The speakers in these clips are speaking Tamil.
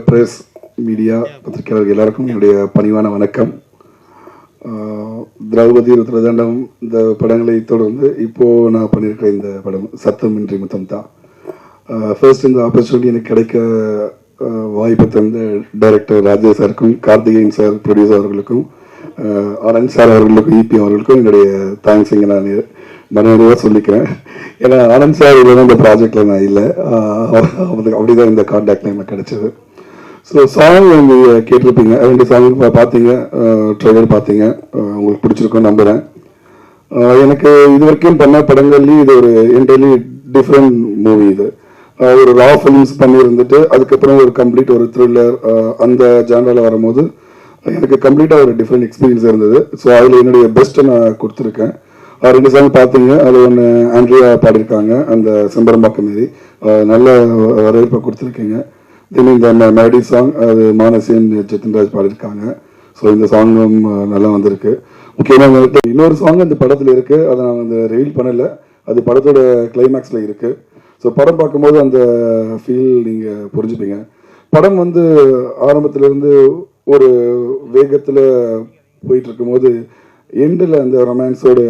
பிரஸ் மீடியா பத்திரிகையாளர்கள் எல்லாருக்கும் என்னுடைய பணிவான வணக்கம். திரௌபதி ருத்ரதண்டம் இந்த படங்களை தொடர்ந்து இப்போது நான் பண்ணியிருக்கிற இந்த படம் சத்தமின்றி முத்தம் தான். ஃபர்ஸ்ட் இந்த ஆப்பர்ச்சுனிட்டி எனக்கு கிடைக்க வாய்ப்பு தந்த டைரக்டர் ராஜேஷ் சாருக்கும், கார்த்திகேயன் சார் ப்ரொடியூசர் அவர்களுக்கும், ஆனந்த் சார் அவர்களுக்கும், இபி அவர்களுக்கும் என்னுடைய தேங்க்ஸ் இங்கே நான் மனநிறைவாக சொல்லிக்கிறேன். ஏன்னா ஆனந்த் சார் இல்லைன்னா இந்த ப்ராஜெக்டில் நான் இல்லை, அப்படி தான் இந்த கான்டாக்ட் எனக்கு கிடைச்சது. ஸோ சாங் நீங்கள் கேட்டிருப்பீங்க, 2 சாங் பார்த்தீங்க, ட்ரெய்லர் பார்த்தீங்க, உங்களுக்கு பிடிச்சிருக்குன்னு நம்புகிறேன். எனக்கு இது வரைக்கும் பண்ண படங்கள்லேயும் இது ஒரு என்டையர்லி டிஃப்ரெண்ட் மூவி. இது ஒரு ரா ஃபிலிம்ஸ் பண்ணியிருந்துட்டு அதுக்கப்புறம் ஒரு கம்ப்ளீட் ஒரு த்ரில்லர் அந்த ஜானரில் வரும்போது எனக்கு கம்ப்ளீட்டாக ஒரு டிஃப்ரெண்ட் எக்ஸ்பீரியன்ஸ் இருந்தது. ஸோ அதில் என்னுடைய பெஸ்ட்டை நான் கொடுத்துருக்கேன். 2 சாங் பார்த்தீங்க, அது ஒன்று ஆண்ட்ரியா பாடியிருக்காங்க, அந்த செம்பரம்பாக்கம் மாரி நல்ல வரவேற்பை கொடுத்துருக்கீங்க. தென் இந்த மெலடி சாங் அது மானசியன் ஜெத்தின்ராஜ் பாடியிருக்காங்க. ஸோ இந்த சாங்கும் நல்லா வந்திருக்கு. முக்கியமாக இன்னொரு சாங் இந்த படத்தில் இருக்குது, அதை நான் வந்து ரிவீல் பண்ணலை, அது படத்தோட கிளைமேக்ஸில் இருக்குது. ஸோ படம் பார்க்கும்போது அந்த ஃபீல் நீங்கள் புரிஞ்சுப்பீங்க. படம் வந்து ஆரம்பத்துலேருந்து ஒரு வேகத்தில் போயிட்டு இருக்கும்போது எண்டில் அந்த ரொமான்ஸோட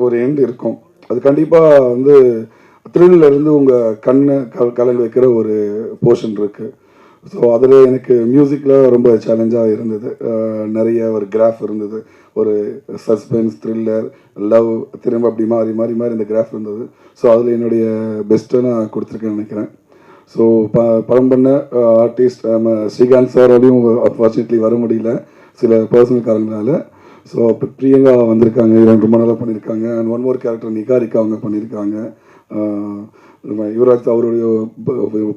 ஒரு எண்டு இருக்கும். அது கண்டிப்பாக வந்து த்ரில்ல இருந்து உங்கள் கண்ணை கலங்க வைக்கிற ஒரு போர்ஷன் இருக்குது. ஸோ அதில் எனக்கு மியூசிக்கில் ரொம்ப சேலஞ்சாக இருந்தது. நிறைய ஒரு கிராஃப் இருந்தது, ஒரு சஸ்பென்ஸ், த்ரில்லர், லவ், திரும்ப அப்படி மாறி மாறி மாறி இந்த கிராஃப் இருந்தது. ஸோ அதில் என்னுடைய பெஸ்ட்டை நான் கொடுத்துருக்கேன்னு நினைக்கிறேன். ஸோ படம் பண்ண ஆர்டிஸ்ட் நம்ம ஸ்ரீகாந்த் சாரோடையும் அன்ஃபார்ச்சுனேட்லி வர முடியல சில பர்சனல் காரணங்களால. ஸோ இப்போ பிரியங்கா வந்திருக்காங்க, இவங்க ரொம்ப நல்லா பண்ணியிருக்காங்க. அண்ட் ஒன் மோர் கேரக்டர் நிகாரிக்கா அவங்க பண்ணியிருக்காங்க. யுவராஜ் அவருடைய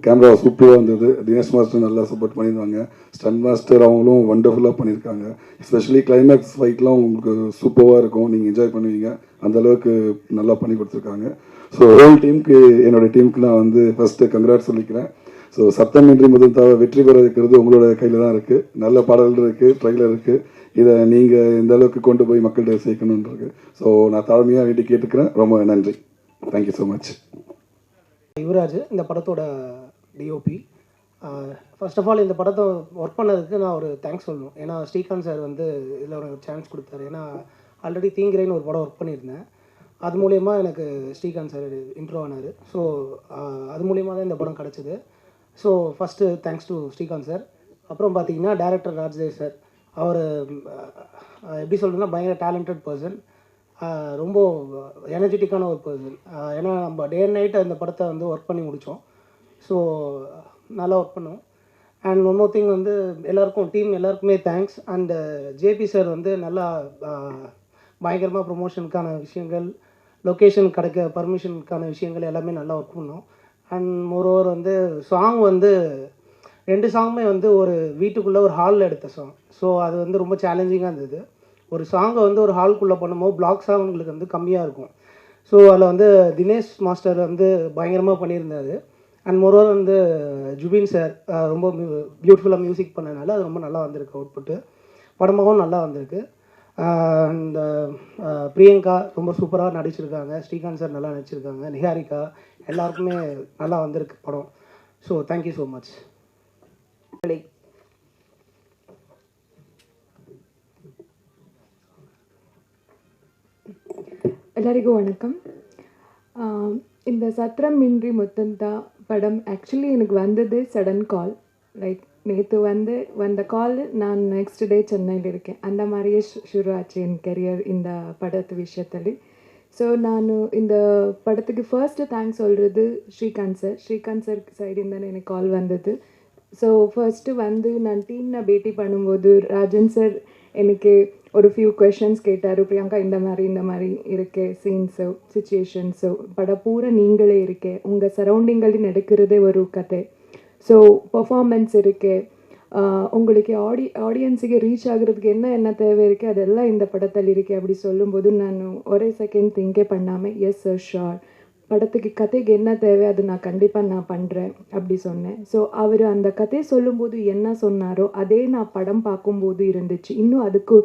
கேமரா சூப்பராக இருந்தது. தினேஷ் மாஸ்டர் நல்லா சப்போர்ட் பண்ணியிருந்தாங்க. ஸ்டன் மாஸ்டர் அவங்களும் வண்டர்ஃபுல்லாக பண்ணியிருக்காங்க. எஸ்பெஷலி கிளைமேக்ஸ் ஃபைட்லாம் உங்களுக்கு சூப்பராக இருக்கும், நீங்கள் என்ஜாய் பண்ணுவீங்க, அந்தளவுக்கு நல்லா பண்ணி கொடுத்துருக்காங்க. ஸோ ஹோல் டீமுக்கு, என்னோடய டீமுக்கு நான் வந்து ஃபஸ்ட்டு கங்க்ராட் சொல்லிக்கிறேன். ஸோ சத்தமின்றி முதல் வெற்றி பெற இருக்கிறது உங்களோட கையில் தான் இருக்குது. நல்ல பாடல்கள் இருக்குது, ட்ரெய்லர் இருக்குது. இதை நீங்கள் இந்த அளவுக்கு கொண்டு போய் மக்கள்கிட்ட சேர்க்கணுன்றது. ஸோ நான் தாழ்மையாக வேண்டி கேட்டுக்கிறேன். ரொம்ப நன்றி. Thank you so much. யுவராஜ் இந்த படத்தோட டிஓபி. ஃபர்ஸ்ட் ஆஃப் ஆல் இந்த படத்தை ஒர்க் பண்ணதுக்கு நான் ஒரு தேங்க்ஸ் சொல்லணும். ஏன்னா ஸ்ரீகாந்த் சார் வந்து இதில் ஒரு சான்ஸ் கொடுத்தாரு. ஏன்னா ஆல்ரெடி தீங்கிரைன்னு ஒரு படம் ஒர்க் பண்ணியிருந்தேன், அது மூலயமா எனக்கு ஸ்ரீகாந்த் சார் இன்ட்ரோ ஆனார். ஸோ அது மூலயமா தான் இந்த படம் கிடச்சிது. So first thanks to Srikanth sir. அப்புறம் பார்த்தீங்கன்னா டைரக்டர் ராஜேஷ் சார், அவர் எப்படி சொல்கிறதுனா பயங்கர டேலண்டட் பர்சன், ரொம்ப எனர்ஜெட்டிக்கான ஒரு பர்சன். ஏன்னா நம்ம டே அண்ட் நைட் அந்த படத்தை வந்து ஒர்க் பண்ணி முடித்தோம். ஸோ நல்லா ஒர்க் பண்ணோம். அண்ட் ஒன் மோர் திங் வந்து எல்லாருக்கும், டீம் எல்லாருக்குமே தேங்க்ஸ். அண்டு ஜேபி சார் வந்து நல்லா பயங்கரமாக ப்ரொமோஷனுக்கான விஷயங்கள், லொக்கேஷன் கிடைக்க பர்மிஷனுக்கான விஷயங்கள் எல்லாமே நல்லா ஒர்க் பண்ணோம். அண்ட் மோரோவர் வந்து சாங் வந்து 2 சாங்குமே வந்து ஒரு வீட்டுக்குள்ளே ஒரு ஹாலில் எடுத்த சாங். ஸோ அது வந்து ரொம்ப சேலஞ்சிங்காக இருந்தது. ஒரு சாங்கை வந்து ஒரு ஹால்குள்ளே பண்ணும்போது பிளாக் சாங் உங்களுக்கு வந்து கம்மியாக இருக்கும். ஸோ அதில் வந்து தினேஷ் மாஸ்டர் வந்து பயங்கரமாக பண்ணியிருந்தார். அண்ட் மோரோவர் வந்து ஜுபின் சார் ரொம்ப பியூட்டிஃபுல்லாக மியூசிக் பண்ணதுனால அது ரொம்ப நல்லா வந்திருக்கு. அவுட்புட்டு படமாகவும் நல்லா வந்திருக்கு. இந்த பிரியங்கா ரொம்ப சூப்பராக நடிச்சிருக்காங்க, ஸ்ரீகாந்த் சார் நல்லா நடிச்சிருக்காங்க, நிகாரிக்கா, எல்லாருக்குமே நல்லா வந்திருக்கு படம். So thank you so much. ಎಲ್ಲರಿಗೂ வணக்கம். இந்த சத்திரமின்றி முத்தந்தா படம் ஆக்சுவலி எனக்கு வந்தது சடன் கால். லைக் நேற்று வந்த கால், நான் நெக்ஸ்ட் டே சென்னையில் இருக்கேன். அந்த மாதிரியே ಶುರು ஆச்சு என் கெரியர் இந்த படத்து விஷயத்தில். ஸோ நான் இந்த படத்துக்கு ஃபர்ஸ்ட்டு தேங்க்ஸ் சொல்கிறது ஸ்ரீகாந்த் சார் சைடில் தானே எனக்கு கால் வந்தது. ஸோ ஃபர்ஸ்ட்டு வந்து நான் டீமில் பேட்டி பண்ணும்போது ராஜன் சார் எனக்கு ஒரு ஃபியூ கொஷன்ஸ் கேட்டார். பிரியங்கா இந்த மாதிரி இருக்கே சீன்ஸோ சிச்சுவேஷன்ஸோ, படம் பூரா நீங்களே இருக்கே, உங்கள் சரௌண்டிங்களில் நடக்கிறதே ஒரு கதை. ஸோ பர்ஃபார்மன்ஸ் இருக்கே, உங்களுக்கு ஆடியன்ஸுக்கு ரீச் ஆகிறதுக்கு என்ன தேவை இருக்குது, அதெல்லாம் இந்த படத்தில் இருக்கே அப்படி சொல்லும்போது நான் ஒரே செகண்ட் திங்கே பண்ணாமல் எஸ் சார் ஷோர், படத்துக்கு கதைக்கு என்ன தேவை அது நான் கண்டிப்பாக பண்ணுறேன் அப்படி சொன்னேன். ஸோ அவர் அந்த கதையை சொல்லும்போது என்ன சொன்னாரோ அதே நான் படம் பார்க்கும்போது இருந்துச்சு, இன்னும் அதுக்கு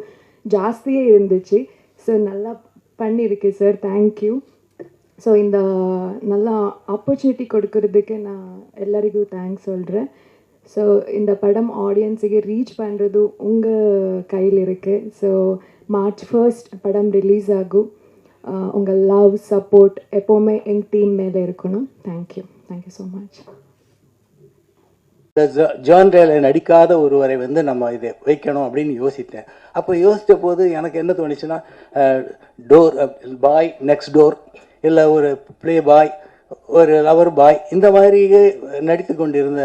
ஜாஸ்தியே இருந்துச்சு. ஸோ நல்லா பண்ணியிருக்கு சார், தேங்க்யூ. ஸோ இந்த நல்லா ஆப்பர்ச்சுனிட்டி கொடுக்கறதுக்கு நான் எல்லாருக்கும் தேங்க்ஸ் சொல்கிறேன். ஸோ இந்த படம் ஆடியன்ஸுக்கு ரீச் பண்ணுறது உங்கள் கையில் இருக்குது. ஸோ March 1st படம் ரிலீஸ் ஆகும். உங்கள் லவ் சப்போர்ட் எப்போவுமே எங்கள் டீம் மேலே இருக்கணும். Thank you so much. ஜான்ரேல நடிக்காத ஒருவரை வந்து நம்ம இதை வைக்கணும் அப்படின்னு யோசித்தேன். அப்போ யோசித்த போது எனக்கு என்ன தோணுச்சுன்னா, டோர் பாய், நெக்ஸ்ட் டோர், இல்லை ஒரு ப்ளே பாய், ஒரு லவர் பாய், இந்த மாதிரி நடித்து கொண்டிருந்த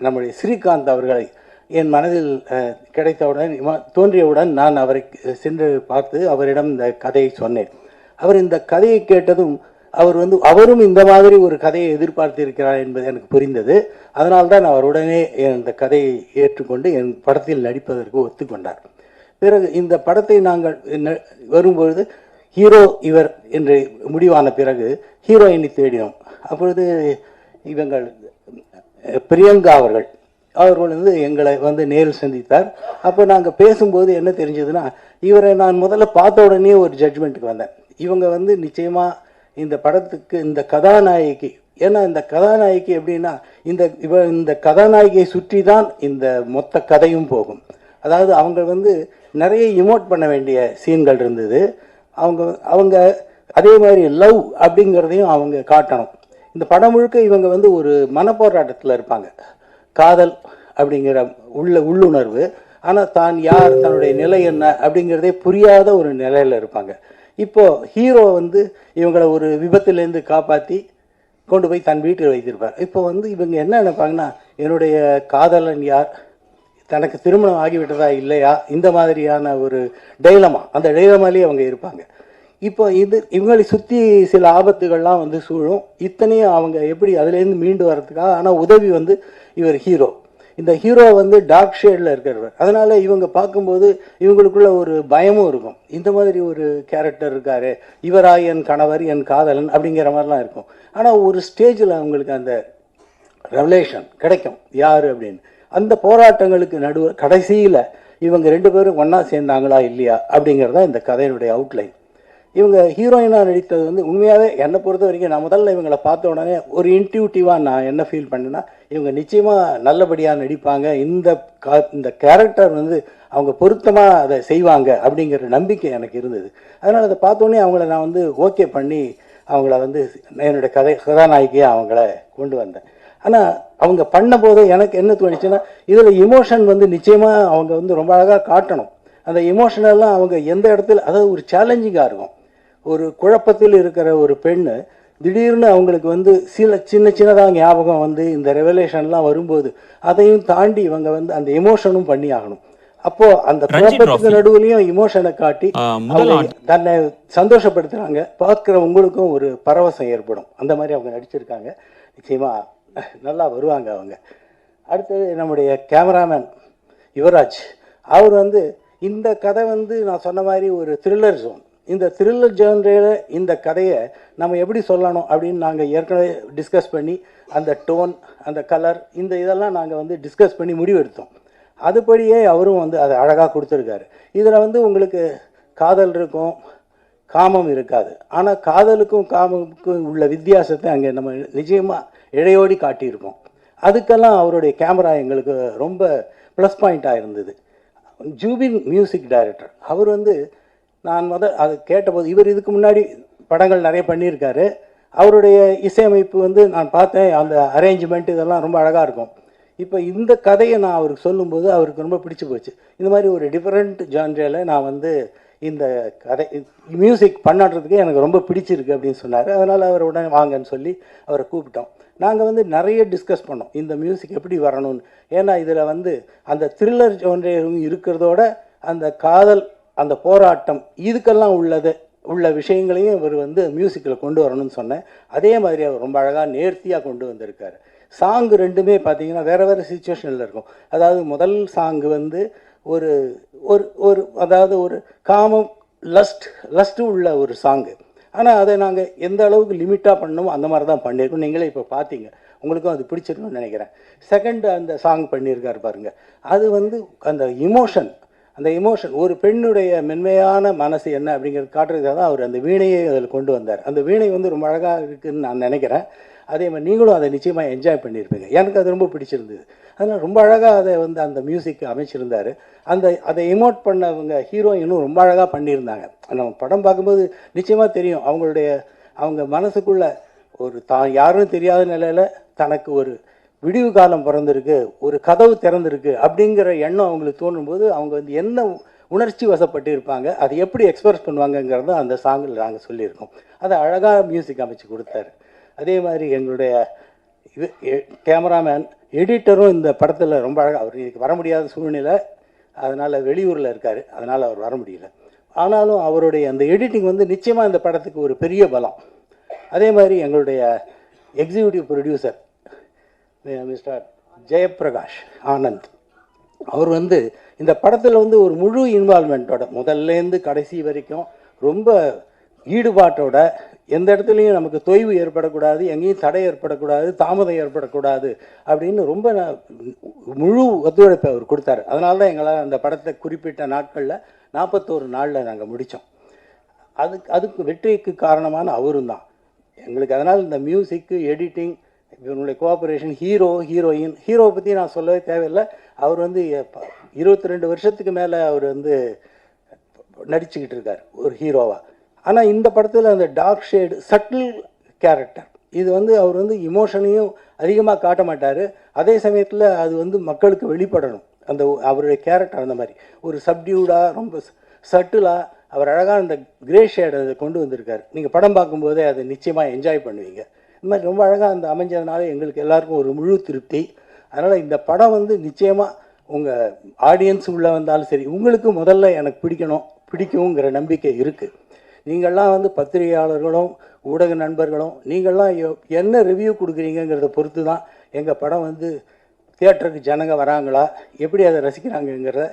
நம்முடைய ஸ்ரீகாந்த் அவர்களை என் மனதில் கிடைத்தவுடன் தோன்றியவுடன் நான் அவரை சென்று பார்த்து அவரிடம் இந்த கதையை சொன்னேன். அவர் இந்த கதையை கேட்டதும் அவரும் இந்த மாதிரி ஒரு கதையை எதிர்பார்த்து இருக்கிறார் என்பது எனக்கு புரிந்தது. அதனால்தான் அவர் உடனே இந்த கதையை ஏற்றுக்கொண்டு என் படத்தில் நடிப்பதற்கு ஒத்துக்கொண்டார். பிறகு இந்த படத்தை நாங்கள் வரும்பொழுது ஹீரோ இவர் என்று முடிவான பிறகு ஹீரோயினை தேடினோம். அப்பொழுது இவங்கள் பிரியங்கா அவர்கள் எங்களை நேரில் சந்தித்தார். அப்போ நாங்கள் பேசும்போது என்ன தெரிஞ்சதுன்னா, இவரை நான் முதல்ல பார்த்த உடனே ஒரு ஜட்ஜ்மெண்ட்டுக்கு வந்தேன். இவங்க நிச்சயமாக இந்த படத்துக்கு இந்த கதாநாயகி, ஏன்னா இந்த கதாநாயகி எப்படின்னா இந்த கதாநாயகியை சுற்றி தான் இந்த மொத்த கதையும் போகும். அதாவது அவங்க நிறைய இமோட் பண்ண வேண்டிய சீன்கள் இருந்தது. அவங்க அதே மாதிரி லவ் அப்படிங்கிறதையும் அவங்க காட்டணும். இந்த படம் முழுக்க இவங்க ஒரு மனப்போராட்டத்தில் இருப்பாங்க. காதல் அப்படிங்கிற உள்ளுணர்வு, ஆனால் தான் யார், தன்னுடைய நிலை என்ன அப்படிங்கிறதே புரியாத ஒரு நிலையில் இருப்பாங்க. இப்போ ஹீரோ இவங்களை ஒரு விபத்துலேருந்து காப்பாற்றி கொண்டு போய் தன் வீட்டில் வைத்திருப்பார். இப்போ இவங்க என்ன நினைப்பாங்கன்னா, என்னுடைய காதலன் யார், தனக்கு திருமணம் ஆகிவிட்டதா இல்லையா, இந்த மாதிரியான ஒரு டைலமா, அந்த டைலமாலேயே அவங்க இருப்பாங்க. இப்போ இவங்களை சுற்றி சில ஆபத்துகள்லாம் சூழும். இத்தனையும் அவங்க எப்படி அதுலேருந்து மீண்டு வர்றதுக்காக, ஆனால் உதவி இவர் ஹீரோ. இந்த ஹீரோ டார்க் ஷேடில் இருக்கிறவர். அதனால் இவங்க பார்க்கும்போது இவங்களுக்குள்ள ஒரு பயமும் இருக்கும். இந்த மாதிரி ஒரு கேரக்டர் இருக்காரு, இவரா என் கணவர், என் காதலன் அப்படிங்கிற மாதிரிலாம் இருக்கும். ஆனால் ஒரு ஸ்டேஜில் அவங்களுக்கு அந்த ரெவலேஷன் கிடைக்கும் யார் அப்படின்னு. அந்த போராட்டங்களுக்கு கடைசியில் இவங்க 2 பேரும் ஒன்றா சேர்ந்தாங்களா இல்லையா அப்படிங்கிறதான் இந்த கதையினுடைய அவுட்லைன். இவங்க ஹீரோயினாக நடித்தது உண்மையாகவே என்னை பொறுத்த வரைக்கும், நான் முதல்ல இவங்களை பார்த்த உடனே ஒரு இன்ட்யூட்டிவாக நான் என்ன ஃபீல் பண்ணேன்னா, இவங்க நிச்சயமாக நல்லபடியாக நடிப்பாங்க, இந்த கேரக்டர் அவங்க பொருத்தமாக அதை செய்வாங்க அப்படிங்கிற நம்பிக்கை எனக்கு இருந்தது. அதனால் அதை பார்த்தோன்னே அவங்கள நான் ஓகே பண்ணி அவங்கள என்னுடைய கதாநாயகியாக அவங்கள கொண்டு வந்தேன். ஆனால் அவங்க பண்ண போது எனக்கு என்ன தோணுச்சுன்னா, இதில் இமோஷன் நிச்சயமாக அவங்க ரொம்ப அழகாக காட்டணும். அந்த இமோஷனெல்லாம் அவங்க எந்த இடத்துல, அதாவது ஒரு சேலஞ்சிங்காக இருக்கும். ஒரு குழப்பத்தில் இருக்கிற ஒரு பெண்ணு திடீர்னு அவங்களுக்கு சின்னதாக ஞாபகம் இந்த ரெவலேஷன்லாம் வரும்போது அதையும் தாண்டி இவங்க அந்த எமோஷனும் பண்ணி ஆகணும். அப்போ அந்த குழப்பத்துக்கு நடுவுலையும் இமோஷனை காட்டி தன்னை சந்தோஷப்படுத்துறாங்க. பார்க்குற உங்களுக்கும் ஒரு பரவசம் ஏற்படும். அந்த மாதிரி அவங்க நடிச்சிருக்காங்க. நிச்சயமா நல்லா வருவாங்க அவங்க. அடுத்தது நம்முடைய கேமராமேன் யுவராஜ். அவர் இந்த கதை நான் சொன்ன மாதிரி ஒரு த்ரில்லர் ஜோன். இந்த த்ரில்லர் ஜான்ரேல இந்த கதையை நம்ம எப்படி சொல்லணும் அப்படின்னு நாங்கள் ஏற்கனவே டிஸ்கஸ் பண்ணி அந்த டோன், அந்த கலர், இந்த இதெல்லாம் நாங்கள் டிஸ்கஸ் பண்ணி முடிவெடுத்தோம். அதுபடியே அவரும் அதை அழகாக கொடுத்துருக்காரு. இதில் உங்களுக்கு காதல் இருக்கும், காமம் இருக்காது. ஆனால் காதலுக்கும் காமமுக்கும் உள்ள வித்தியாசத்தை அங்கே நம்ம நிச்சயமாக இழையோடி காட்டியிருக்கோம். அதுக்கெல்லாம் அவருடைய கேமரா எங்களுக்கு ரொம்ப ப்ளஸ் பாயிண்ட்டாக இருந்தது. ஜூபின் மியூசிக் டைரக்டர் அவர் நான் அது கேட்டபோது, இவர் இதுக்கு முன்னாடி படங்கள் நிறைய பண்ணியிருக்காரு. அவருடைய இசையமைப்பு நான் பார்த்தேன், அந்த அரேஞ்ச்மெண்ட் இதெல்லாம் ரொம்ப அழகாக இருக்கும். இப்போ இந்த கதையை நான் அவருக்கு சொல்லும்போது அவருக்கு ரொம்ப பிடிச்சி போச்சு. இந்த மாதிரி ஒரு டிஃப்ரெண்ட் ஜான்ரேல நான் இந்த கதை மியூசிக் பண்ணாடுறதுக்கு எனக்கு ரொம்ப பிடிச்சிருக்கு அப்படின்னு சொன்னார். அதனால் அவர் உடனே வாங்கன்னு சொல்லி அவரை கூப்பிட்டோம். நாங்கள் நிறைய டிஸ்கஸ் பண்ணோம் இந்த மியூசிக் எப்படி வரணும்னு. ஏன்னா இதில் அந்த த்ரில்லர் ஜான்ரேவும் இருக்கிறதோட அந்த காதல், அந்த போராட்டம், இதுக்கெல்லாம் உள்ள விஷயங்களையும் இவர் மியூசிக்கில் கொண்டு வரணும்னு சொன்னேன். அதே மாதிரி அவர் ரொம்ப அழகாக நேர்த்தியாக கொண்டு வந்திருக்காரு. சாங்கு 2மே பார்த்தீங்கன்னா வேறு சுச்சுவேஷனில் இருக்கும். அதாவது முதல் சாங்கு ஒரு ஒரு அதாவது ஒரு காமம், லஸ்ட்டு உள்ள ஒரு சாங்கு. ஆனால் அதை நாங்கள் எந்த அளவுக்கு லிமிட்டாக பண்ணணுமோ அந்த மாதிரி தான் பண்ணியிருக்கோம். நீங்களே இப்போ பார்த்தீங்க, உங்களுக்கும் அது பிடிச்சிருக்குன்னு நினைக்கிறேன். செகண்ட் அந்த சாங் பண்ணியிருக்காரு பாருங்கள், அது அந்த இமோஷன் ஒரு பெண்ணுடைய மென்மையான மனசு என்ன அப்படிங்கிறது காட்டுறதுக்காக தான் அவர் அந்த வீணையை அதில் கொண்டு வந்தார். அந்த வீணை ரொம்ப அழகாக இருக்குதுன்னு நான் நினைக்கிறேன். அதே மாதிரி நீங்களும் அதை நிச்சயமாக என்ஜாய் பண்ணியிருப்பீங்க. எனக்கு அது ரொம்ப பிடிச்சிருந்தது. அதனால் ரொம்ப அழகாக அதை வந்து அந்த மியூசிக் அமைச்சிருந்தார். அதை எமோட் பண்ணவங்க ஹீரோயினும் ரொம்ப அழகாக பண்ணியிருந்தாங்க. நம்ம படம் பார்க்கும்போது நிச்சயமாக தெரியும் அவங்க மனசுக்குள்ள ஒரு தான் யாரும் தெரியாத நிலையில் தனக்கு ஒரு விடிவு காலம் பிறந்திருக்கு, ஒரு கதவு திறந்திருக்கு அப்படிங்கிற எண்ணம் அவங்களுக்கு தோணும்போது அவங்க வந்து என்ன உணர்ச்சி வசப்பட்டு இருப்பாங்க, அதை எப்படி எக்ஸ்பிரஸ் பண்ணுவாங்கங்கிறத அந்த சாங்கில் நாங்கள் சொல்லியிருக்கோம். அதை அழகாக மியூசிக் அமைச்சு கொடுத்தாரு. அதே மாதிரி எங்களுடைய கேமராமேன் எடிட்டரும் இந்த படத்தில் ரொம்ப அழகாக, அவர் இன்னைக்கு வர முடியாத சூழ்நிலை, அதனால் வெளியூரில் இருக்கார், அதனால் அவர் வர முடியல. ஆனாலும் அவருடைய அந்த எடிட்டிங் வந்து நிச்சயமாக இந்த படத்துக்கு ஒரு பெரிய பலம். அதே மாதிரி எங்களுடைய executive producer mister Jayaprakash Anand, அவர் வந்து இந்த படத்தில் வந்து ஒரு முழு இன்வால்மெண்ட்டோட முதல்லேருந்து கடைசி வரைக்கும் ரொம்ப ஈடுபாட்டோட, எந்த இடத்துலையும் நமக்கு தொய்வு ஏற்படக்கூடாது, எங்கேயும் தடை ஏற்படக்கூடாது, தாமதம் ஏற்படக்கூடாது அப்படின்னு ரொம்ப முழு ஒத்துழைப்பை அவர் கொடுத்தாரு. அதனால தான் எங்களால் அந்த படத்தை குறிப்பிட்ட நாட்களில் 41 நாளில் நாங்கள் முடித்தோம். அதுக்கு வெற்றிக்கு காரணமான அவரும் தான் எங்களுக்கு. அதனால் இந்த மியூசிக்கு, எடிட்டிங், இவனுடைய கோஆப்ரேஷன், ஹீரோவை பற்றி நான் சொல்லவே தேவையில்லை. அவர் வந்து 22 வருஷத்துக்கு மேலே அவர் வந்து நடிச்சுக்கிட்டு இருக்கார் ஒரு ஹீரோவாக. ஆனால் இந்த படத்தில் அந்த டார்க் ஷேடு, சட்டில் கேரக்டர், இது வந்து அவர் வந்து இமோஷனையும் அதிகமாக காட்ட மாட்டார். அதே சமயத்தில் அது வந்து மக்களுக்கு வெளிப்படணும். அந்த அவருடைய கேரக்டர் அந்த மாதிரி ஒரு சப்டியூடாக, ரொம்ப சட்டிலாக அவர் அழகாக அந்த கிரே ஷேடை அதை கொண்டு வந்திருக்கார். நீங்கள் படம் பார்க்கும்போதே அதை நிச்சயமாக என்ஜாய் பண்ணுவீங்க. இந்த மாதிரி ரொம்ப அழகாக அந்த அமைஞ்சதுனால எங்களுக்கு எல்லாருக்கும் ஒரு முழு திருப்தி. அதனால் இந்த படம் வந்து நிச்சயமாக உங்கள் ஆடியன்ஸ் உள்ளே வந்தாலும் சரி, உங்களுக்கு முதல்ல எனக்கு பிடிக்குங்கிற நம்பிக்கை இருக்குது. நீங்கள்லாம் வந்து பத்திரிகையாளர்களும் ஊடக நண்பர்களும் நீங்கள்லாம் என்ன ரிவ்யூ கொடுக்குறீங்கிறத பொறுத்து தான் எங்கள் படம் வந்து தியேட்டருக்கு ஜனங்க வராங்களா, எப்படி அதை ரசிக்கிறாங்கங்கிறத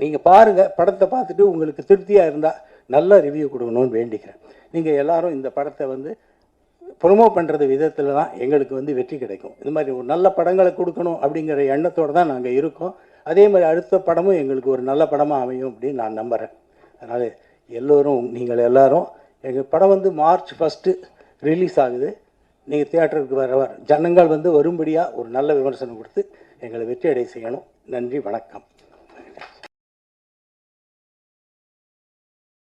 நீங்கள் பாருங்கள். படத்தை பார்த்துட்டு உங்களுக்கு திருப்தியாக இருந்தால் நல்ல ரிவ்யூ கொடுக்கணும்னு வேண்டிக்கிறேன். நீங்கள் எல்லோரும் இந்த படத்தை வந்து ப்ரொமோட் பண்ணுறது விதத்தில் தான் எங்களுக்கு வந்து வெற்றி கிடைக்கும். இது மாதிரி ஒரு நல்ல படங்களை கொடுக்கணும் அப்படிங்கிற எண்ணத்தோடு தான் நாங்கள் இருக்கோம். அதே மாதிரி அடுத்த படமும் எங்களுக்கு ஒரு நல்ல படமாக அமையும் அப்படின்னு நான் நம்புகிறேன். அதனால் நீங்கள் எல்லோரும் எங்கள் படம் வந்து March 1 ரிலீஸ் ஆகுது. நீங்கள் தியேட்டருக்கு ஜனங்கள் வந்து வரும்படியாக ஒரு நல்ல விமர்சனம் கொடுத்து எங்களை வெற்றி அடைய செய்யணும். நன்றி, வணக்கம்.